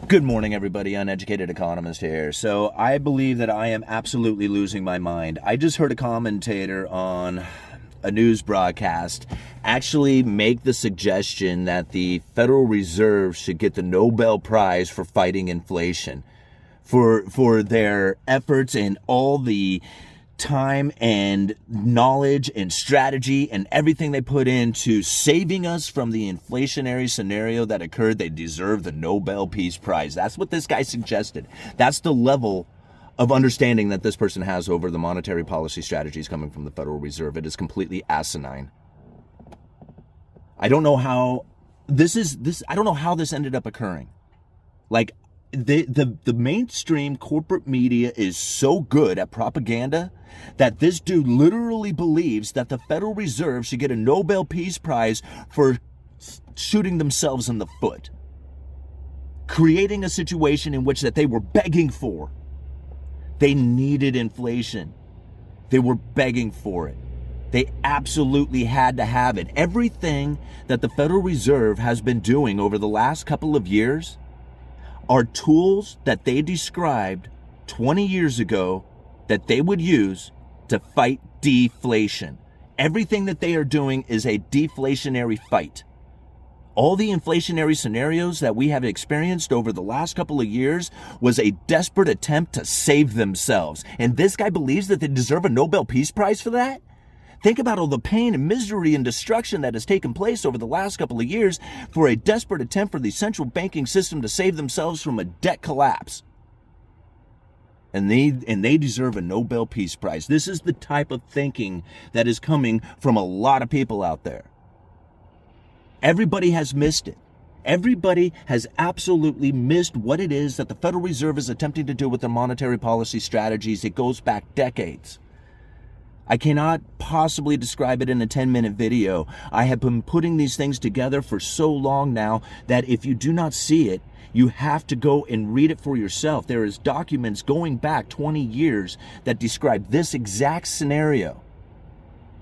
Good morning, everybody. Uneducated economist here. So I believe that I am absolutely losing my mind. I just heard a commentator on a news broadcast actually make the suggestion that the Federal Reserve should get the Nobel Prize for fighting inflation, for their efforts and all the time and knowledge and strategy and everything they put into saving us from the inflationary scenario that occurred. They deserve the Nobel Peace Prize. That's what this guy suggested. That's the level of understanding that this person has over the monetary policy strategies coming from the Federal Reserve. It is completely asinine. I don't know how I don't know how this ended up occurring. Like, the mainstream corporate media is so good at propaganda that this dude literally believes that the Federal Reserve should get a Nobel Peace Prize for shooting themselves in the foot, creating a situation in which that they were begging for. They needed inflation. They were begging for it. They absolutely had to have it. Everything that the Federal Reserve has been doing over the last couple of years are tools that they described 20 years ago that they would use to fight deflation. Everything that they are doing is a deflationary fight. All the inflationary scenarios that we have experienced over the last couple of years was a desperate attempt to save themselves. And this guy believes that they deserve a Nobel Peace Prize for that? Think about all the pain and misery and destruction that has taken place over the last couple of years for a desperate attempt for the central banking system to save themselves from a debt collapse. And they deserve a Nobel Peace Prize. This is the type of thinking that is coming from a lot of people out there. Everybody has missed it. Everybody has absolutely missed what it is that the Federal Reserve is attempting to do with their monetary policy strategies. It goes back decades. I cannot possibly describe it in a 10-minute video. I have been putting these things together for so long now that if you do not see it, you have to go and read it for yourself. There is documents going back 20 years that describe this exact scenario.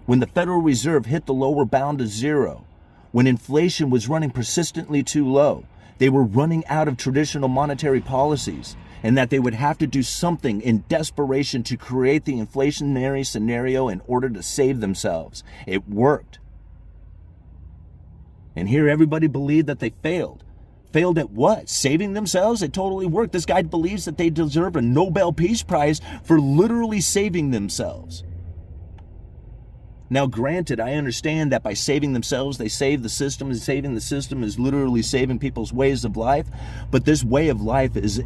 When the Federal Reserve hit the lower bound of zero, when inflation was running persistently too low, they were running out of traditional monetary policies, and that they would have to do something in desperation to create the inflationary scenario in order to save themselves. It worked. And here everybody believed that they failed. Failed at what? Saving themselves? It totally worked. This guy believes that they deserve a Nobel Peace Prize for literally saving themselves. Now, granted, I understand that by saving themselves, they save the system, and saving the system is literally saving people's ways of life. But this way of life is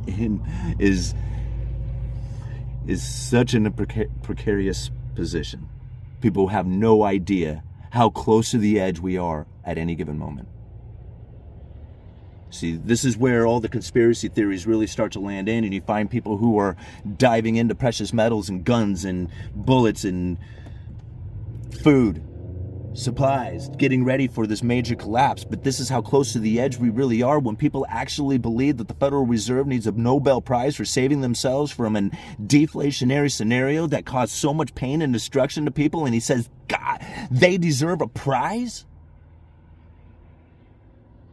such in a precarious position. People have no idea how close to the edge we are at any given moment. See, this is where all the conspiracy theories really start to land in, and you find people who are diving into precious metals and guns and bullets and food, supplies, getting ready for this major collapse. But this is how close to the edge we really are when people actually believe that the Federal Reserve needs a Nobel Prize for saving themselves from a deflationary scenario that caused so much pain and destruction to people. And he says, God, they deserve a prize?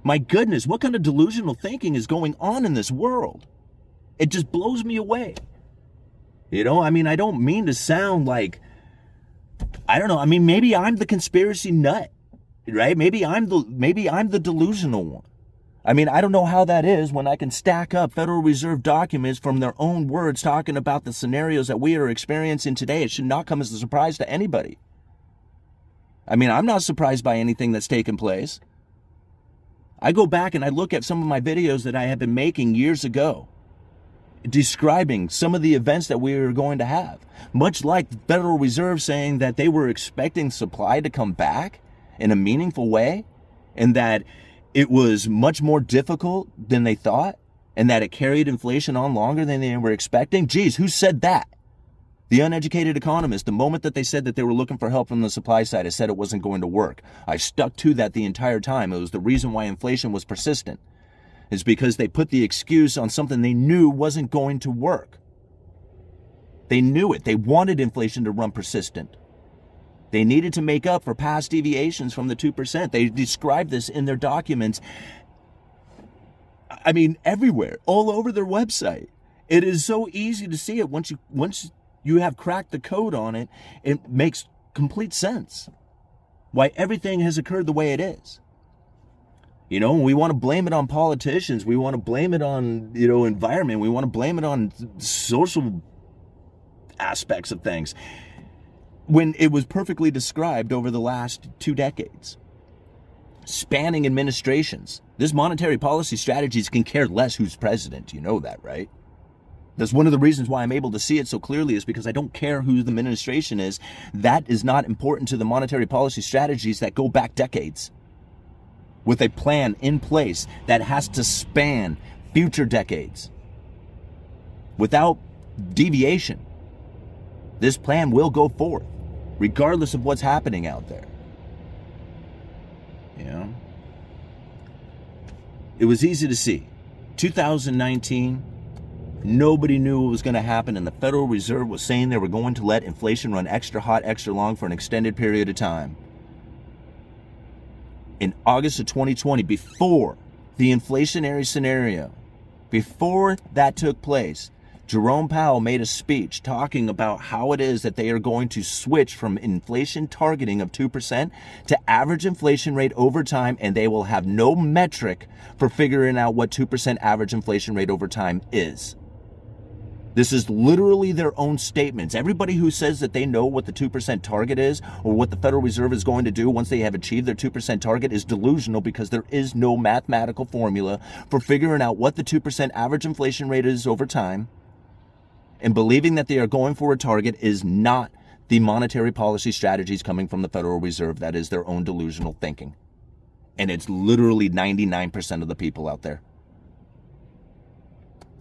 My goodness, what kind of delusional thinking is going on in this world? It just blows me away. You know, I mean, I don't mean to sound like, I don't know. I mean, maybe I'm the conspiracy nut, right? Maybe I'm the delusional one. I mean, I don't know how that is when I can stack up Federal Reserve documents from their own words talking about the scenarios that we are experiencing today. It should not come as a surprise to anybody. I mean, I'm not surprised by anything that's taken place. I go back and I look at some of my videos that I have been making years ago, describing some of the events that we were going to have, much like the Federal Reserve saying that they were expecting supply to come back in a meaningful way, and that it was much more difficult than they thought, and that it carried inflation on longer than they were expecting. Geez, who said that? The uneducated economist. The moment that they said that they were looking for help from the supply side, I said it wasn't going to work. I stuck to that the entire time. It was the reason why inflation was persistent. Is because they put the excuse on something they knew wasn't going to work. They knew it. They wanted inflation to run persistent. They needed to make up for past deviations from the 2%. They described this in their documents I mean, everywhere, all over their website. It is so easy to see it. Once you have cracked the code on it, it makes complete sense why everything has occurred the way it is. You know, we want to blame it on politicians. We want to blame it on, environment. We want to blame it on social aspects of things, when it was perfectly described over the last 2 decades, spanning administrations. This monetary policy strategies can care less who's president. You know that, right? That's one of the reasons why I'm able to see it so clearly, is because I don't care who the administration is. That is not important to the monetary policy strategies that go back decades, with a plan in place that has to span future decades without deviation. This plan will go forth, regardless of what's happening out there. You know? It was easy to see. 2019, nobody knew what was going to happen, and the Federal Reserve was saying they were going to let inflation run extra hot, extra long for an extended period of time. In August of 2020, before the inflationary scenario, before that took place, Jerome Powell made a speech talking about how it is that they are going to switch from inflation targeting of 2% to average inflation rate over time, and they will have no metric for figuring out what 2% average inflation rate over time is. This is literally their own statements. Everybody who says that they know what the 2% target is, or what the Federal Reserve is going to do once they have achieved their 2% target, is delusional, because there is no mathematical formula for figuring out what the 2% average inflation rate is over time. And believing that they are going for a target is not the monetary policy strategies coming from the Federal Reserve. That is their own delusional thinking. And it's literally 99% of the people out there.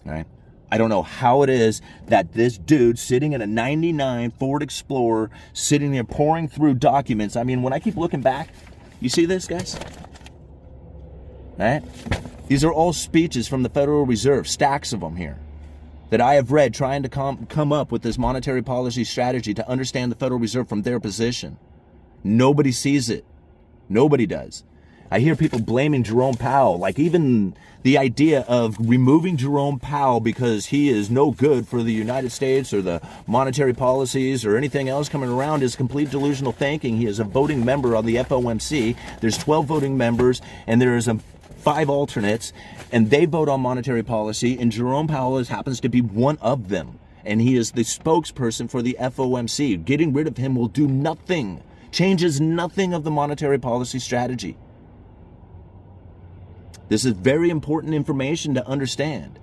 All right? I don't know how it is that this dude sitting in a 99 Ford Explorer, sitting there pouring through documents. I mean, when I keep looking back, you see this, guys? All right? These are all speeches from the Federal Reserve, stacks of them here, that I have read trying to come up with this monetary policy strategy to understand the Federal Reserve from their position. Nobody sees it. Nobody does. I hear people blaming Jerome Powell, like even the idea of removing Jerome Powell because he is no good for the United States or the monetary policies or anything else coming around is complete delusional thinking. He is a voting member on the FOMC. There's 12 voting members, and there is 5 alternates, and they vote on monetary policy, and Jerome Powell happens to be one of them, and he is the spokesperson for the FOMC. Getting rid of him will do nothing, changes nothing of the monetary policy strategy. This is very important information to understand,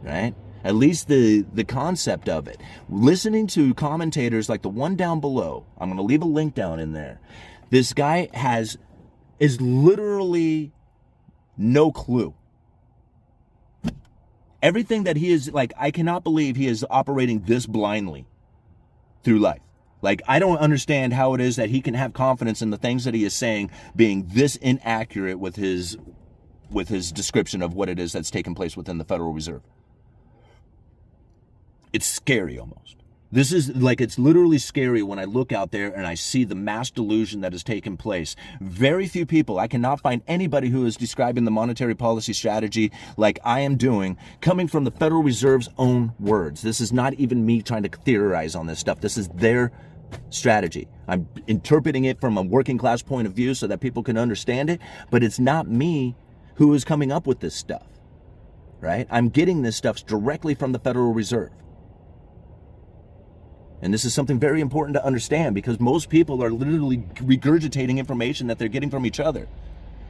right? At least the concept of it. Listening to commentators like the one down below, I'm going to leave a link down in there. This guy is literally no clue. Everything that he is, like, I cannot believe he is operating this blindly through life. Like, I don't understand how it is that he can have confidence in the things that he is saying being this inaccurate with his description of what it is that's taking place within the Federal Reserve. It's scary almost. This is like, it's literally scary when I look out there and I see the mass delusion that has taken place. Very few people, I cannot find anybody who is describing the monetary policy strategy like I am doing, coming from the Federal Reserve's own words. This is not even me trying to theorize on this stuff. This is their strategy. I'm interpreting it from a working class point of view so that people can understand it, but it's not me who is coming up with this stuff, right? I'm getting this stuff directly from the Federal Reserve. And this is something very important to understand, because most people are literally regurgitating information that they're getting from each other.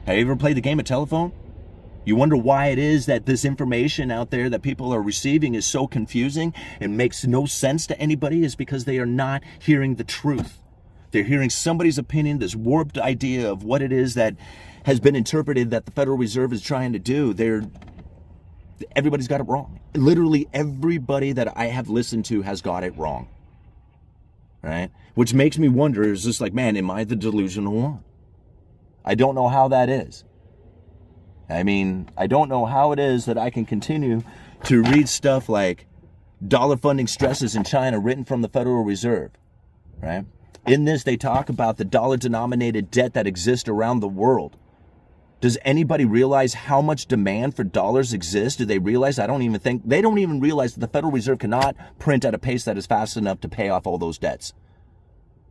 Have you ever played the game of telephone? You wonder why it is that this information out there that people are receiving is so confusing and makes no sense to anybody, is because they are not hearing the truth. They're hearing somebody's opinion, this warped idea of what it is that has been interpreted that the Federal Reserve is trying to do. Everybody's got it wrong. Literally everybody that I have listened to has got it wrong. Right? Which makes me wonder, is this like, man, am I the delusional one? I don't know how that is. I mean, I don't know how it is that I can continue to read stuff like dollar funding stresses in China written from the Federal Reserve, right? In this, they talk about the dollar-denominated debt that exists around the world. Does anybody realize how much demand for dollars exists? Do they realize? They don't even realize that the Federal Reserve cannot print at a pace that is fast enough to pay off all those debts.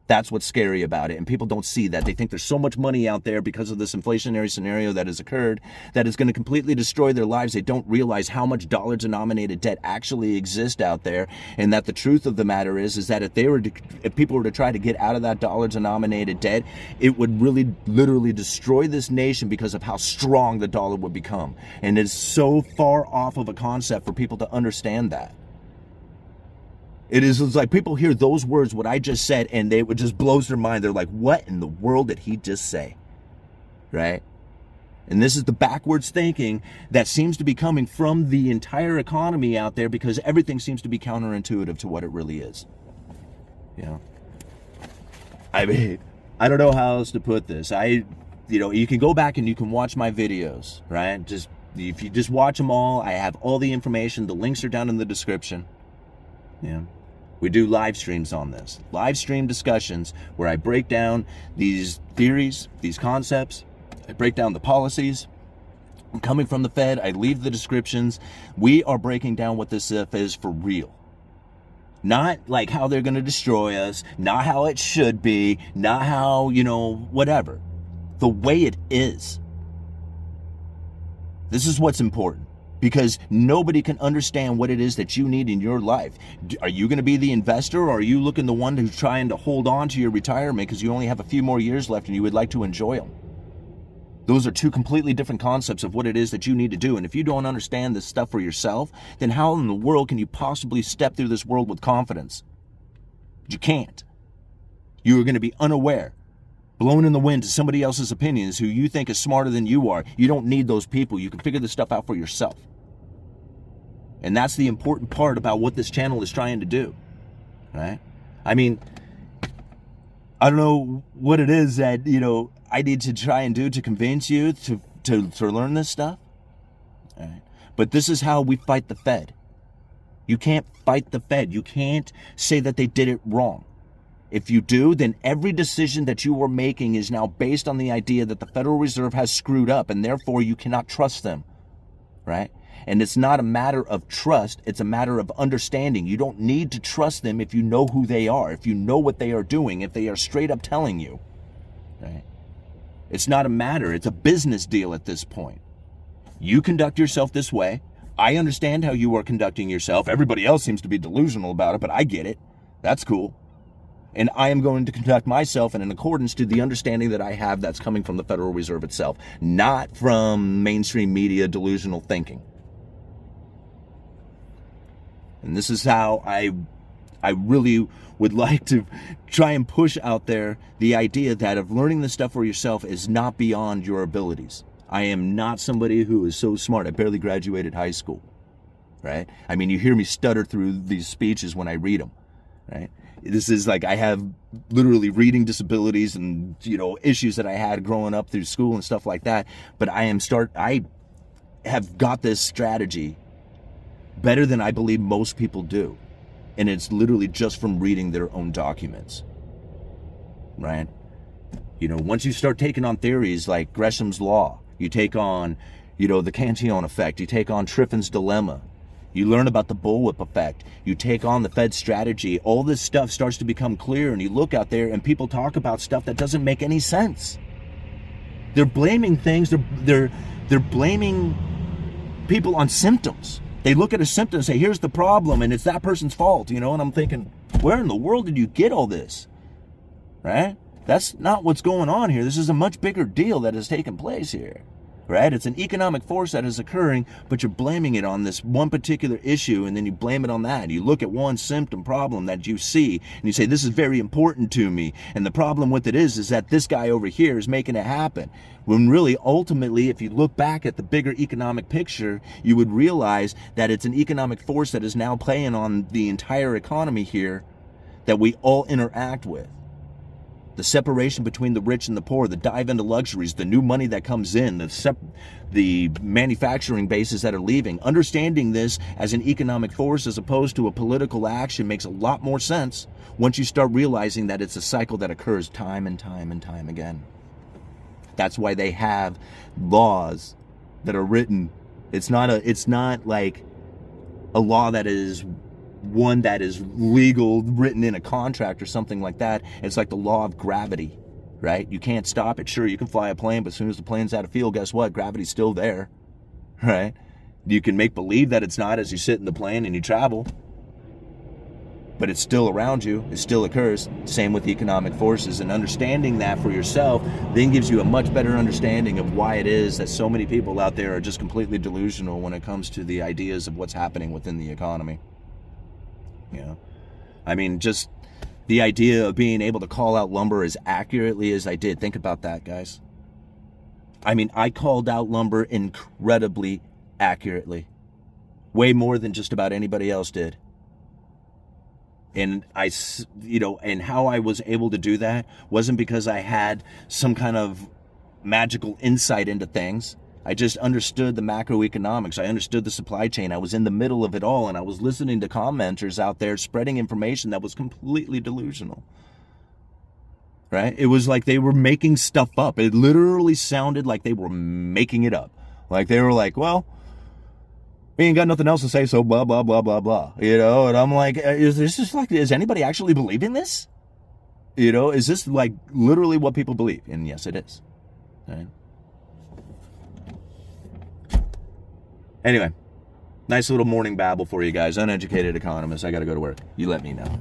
That's what's scary about it. And people don't see that. They think there's so much money out there because of this inflationary scenario that has occurred that is going to completely destroy their lives. They don't realize how much dollar-denominated debt actually exists out there. And that the truth of the matter is that if people were to try to get out of that dollar-denominated debt, it would really literally destroy this nation because of how strong the dollar would become. And it's so far off of a concept for people to understand that. It's like people hear those words, what I just said, and it just blows their mind. They're like, what in the world did he just say? Right? And this is the backwards thinking that seems to be coming from the entire economy out there because everything seems to be counterintuitive to what it really is. You know? I mean, I don't know how else to put this. You can go back and you can watch my videos, right? If you just watch them all, I have all the information. The links are down in the description. Yeah. We do live streams on this. Live stream discussions where I break down these theories, these concepts. I break down the policies. I'm coming from the Fed. I leave the descriptions. We are breaking down what this stuff is for real. Not like how they're going to destroy us. Not how it should be. Not how, whatever. The way it is. This is what's important. Because nobody can understand what it is that you need in your life. Are you going to be the investor, or are you looking the one who's trying to hold on to your retirement because you only have a few more years left and you would like to enjoy them? Those are two completely different concepts of what it is that you need to do. And if you don't understand this stuff for yourself, then how in the world can you possibly step through this world with confidence? You can't. You are going to be unaware, blown in the wind to somebody else's opinions who you think is smarter than you are. You don't need those people. You can figure this stuff out for yourself. And that's the important part about what this channel is trying to do, right? I mean, I don't know what it is that, I need to try and do to convince you to learn this stuff. All right. But this is how we fight the Fed. You can't fight the Fed. You can't say that they did it wrong. If you do, then every decision that you are making is now based on the idea that the Federal Reserve has screwed up, and therefore you cannot trust them, right? And it's not a matter of trust, it's a matter of understanding. You don't need to trust them if you know who they are, if you know what they are doing, if they are straight up telling you, right? It's not a matter, it's a business deal at this point. You conduct yourself this way. I understand how you are conducting yourself. Everybody else seems to be delusional about it, but I get it. That's cool. And I am going to conduct myself in accordance to the understanding that I have that's coming from the Federal Reserve itself, not from mainstream media delusional thinking. And this is how I really would like to try and push out there the idea that of learning this stuff for yourself is not beyond your abilities. I am not somebody who is so smart. I barely graduated high school, right? I mean, you hear me stutter through these speeches when I read them, right? This is like I have literally reading disabilities and, issues that I had growing up through school and stuff like that. But I have got this strategy better than I believe most people do. And it's literally just from reading their own documents, right? Once you start taking on theories like Gresham's Law, you take on, the Cantillon effect, you take on Triffin's dilemma, you learn about the bullwhip effect, you take on the Fed strategy, all this stuff starts to become clear, and you look out there and people talk about stuff that doesn't make any sense. They're blaming things, they're blaming people on symptoms. They look at a symptom and say, here's the problem, and it's that person's fault, and I'm thinking, where in the world did you get all this? Right? That's not what's going on here. This is a much bigger deal that has taken place here. Right? It's an economic force that is occurring, but you're blaming it on this one particular issue, and then you blame it on that. You look at one symptom problem that you see, and you say, this is very important to me. And the problem with it is that this guy over here is making it happen. When really, ultimately, if you look back at the bigger economic picture, you would realize that it's an economic force that is now playing on the entire economy here that we all interact with. The separation between the rich and the poor, the dive into luxuries, the new money that comes in, the manufacturing bases that are leaving. Understanding this as an economic force as opposed to a political action makes a lot more sense once you start realizing that it's a cycle that occurs time and time and time again. That's why they have laws that are written. It's not like a law that is one that is legal, written in a contract or something like that. It's like the law of gravity, right? You can't stop it. Sure, you can fly a plane, but as soon as the plane's out of field, guess what? Gravity's still there, right? You can make believe that it's not as you sit in the plane and you travel, but it's still around you. It still occurs. Same with economic forces. And understanding that for yourself then gives you a much better understanding of why it is that so many people out there are just completely delusional when it comes to the ideas of what's happening within the economy. You know, I mean, just the idea of being able to call out lumber as accurately as I did. Think about that, guys. I mean, I called out lumber incredibly accurately. Way more than just about anybody else did. And and how I was able to do that wasn't because I had some kind of magical insight into things. I just understood the macroeconomics. I understood the supply chain. I was in the middle of it all, and I was listening to commenters out there spreading information that was completely delusional. Right? It was like they were making stuff up. It literally sounded like they were making it up. Like they were like, well, we ain't got nothing else to say, so blah, blah, blah, blah, blah. And I'm like, is anybody actually believing this? Is this like literally what people believe? And yes, it is. Right? Anyway, nice little morning babble for you guys. Uneducated economists. I got to go to work. You let me know.